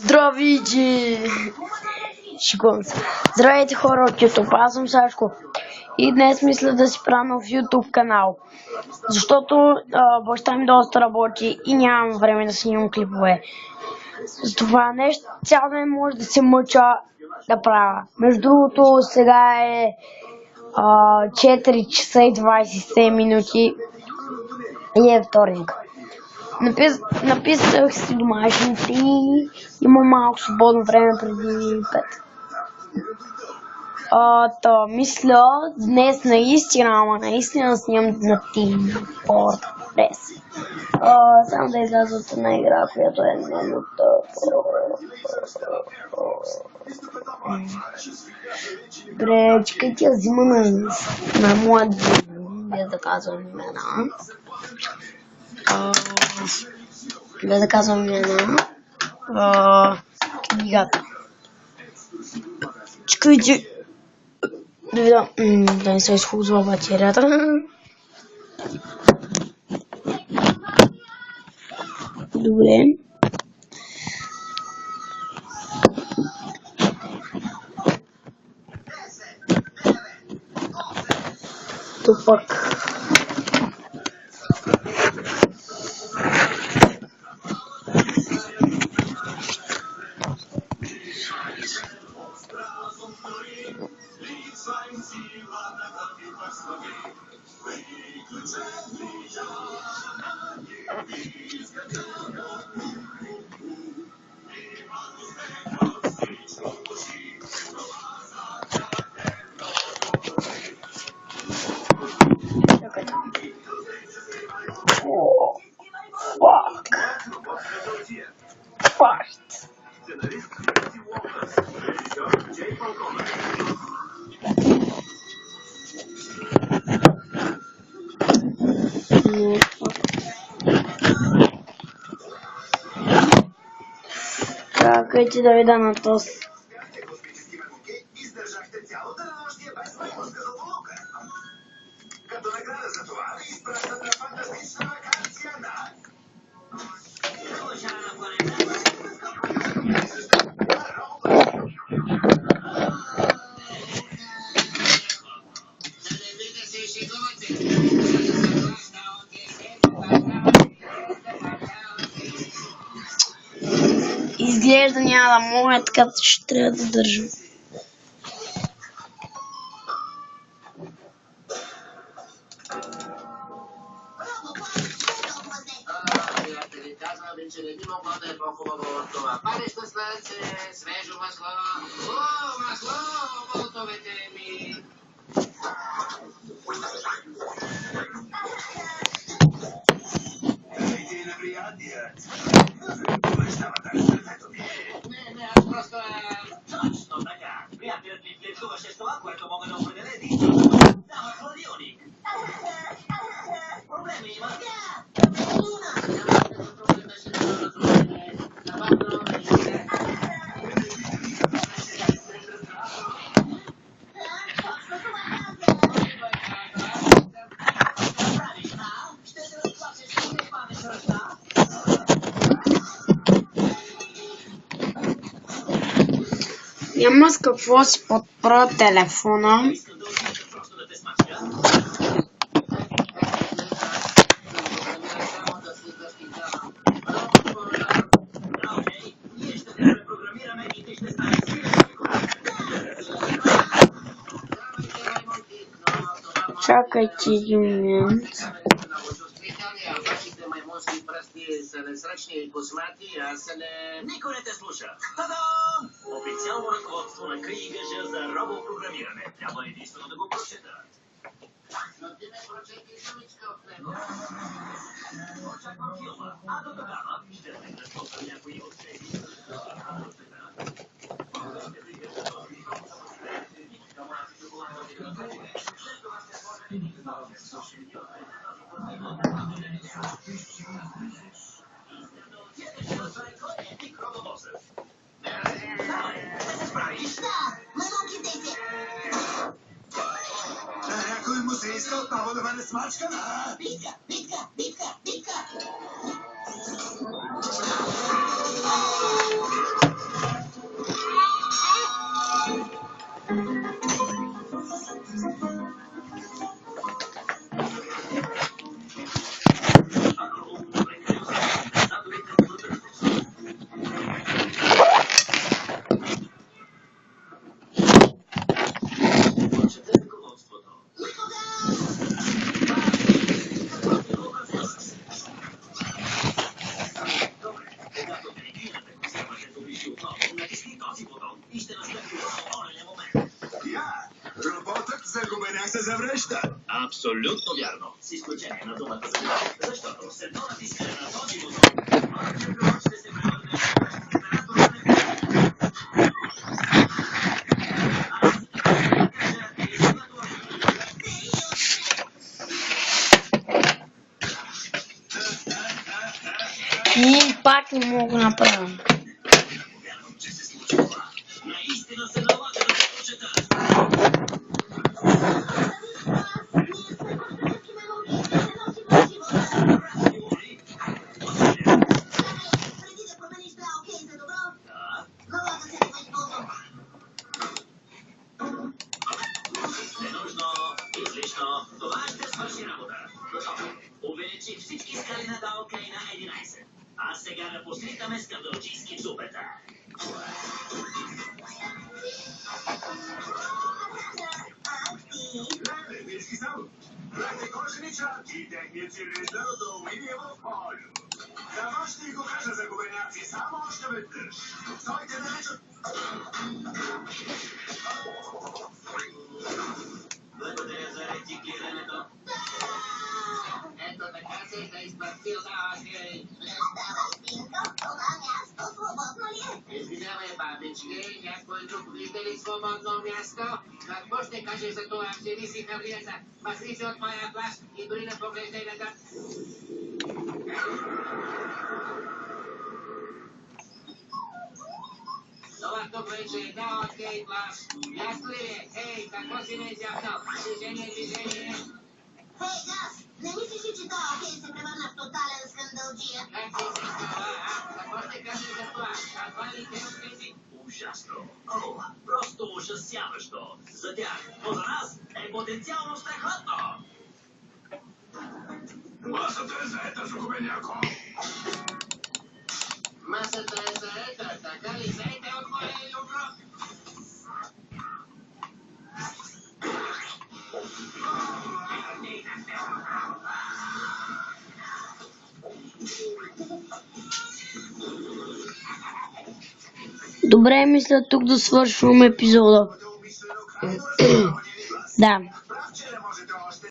Здравейте! Шегувам се. Здравейте хора от YouTube, аз съм Сашко и днес мисля да си правя нов YouTube канал, защото баща ми доста работи и нямам време да снимам клипове. Това нещо цял ден може да се мъча да правя. Между другото сега е 4 часа и 27 минути и е вторник. Написах си домашните и имам малко свободно време преди 5. Мисля днес наистина снимам на Team Fortress. Само да изляза от една игра, която е много Добре, чекай тя взима на моя двигун, без да казвам имена. Без да казвам имена. Книгата. Чекайте. Да видя, да не се изхузва батерията. Добре. Тупак. Чакайте да видя на този. Изглежда няма да мога, така ще трябва да държам. Че не би могло да е по-хубаво от това. Парещо слънце, свежо масло. Масло, болтовете ми. Не, аз просто точно така. Приятелят ми флиртуваше с това, което мога да определя единствено. Дава хладилник. Проблеми има? Няма с какво си подправя телефона. Чакайте един момент. Маймунски пръсти са несръчни и космати, а са не... Никой не те слуша. Та-дам! Официално ръководство на Крий и Гъжа за робопрограмиране. Трябва единствено да го прочета. Но ти ме прочети думичка от него. Очаквам филма. А до тогава ще разпочна някои от тези. Някой му се иска отново да бъде смачкана. Битка, битка, битка, битка! натисни този бутон и ще настъпи определен момент. Я! Роботът за губеня се завръща. Абсолютно вярно. С изключение на думата за защото с едно натискане на този бутон, моят робот ще се превърне в император на небето. И пак не мога да направя. Вярвам, че се случи това. Наистина се налага да се прочета. Ненужно, излишно, това ще свърши работа. Готово. Увеличи всички скали на ДОК на 11. А сега да посликаме скандалчийски зубета. Леле, вижки съм. Братя кожени чарки и техният цилиндър от алуминиево фолио. Дава ще го кажа за губеняци само още веднъж. Стойте далеч от... Благодаря за рециклирането. Ето така се изпратил на Окей. Извинявай, бабички, някой друг вижда ли свободно място? Какво ще кажеш за това? Вземи си хавлията, махни се от моя плащ и дори не поглеждай назад. Това тук вече е да Окей плащ. Ясно ли е? Ей, какво си ме изяхнал? Движение, движение. Хей, Газ, не мислиш ли, че това Окей се превърна в тотален скандалджия? Как си се става, а? Какво ще кажеш за това? Каква ли те открити? Ужасно. О, просто ужасяващо. За тях, но за нас е потенциално страхотно. Масата е заета за губеняко. Масата е заета, така ли? Заете от моя любов. Добре, мисля тук да свършвам епизода. Умишлено крайно разпознаване ни глас. Да. Прав, че не можете още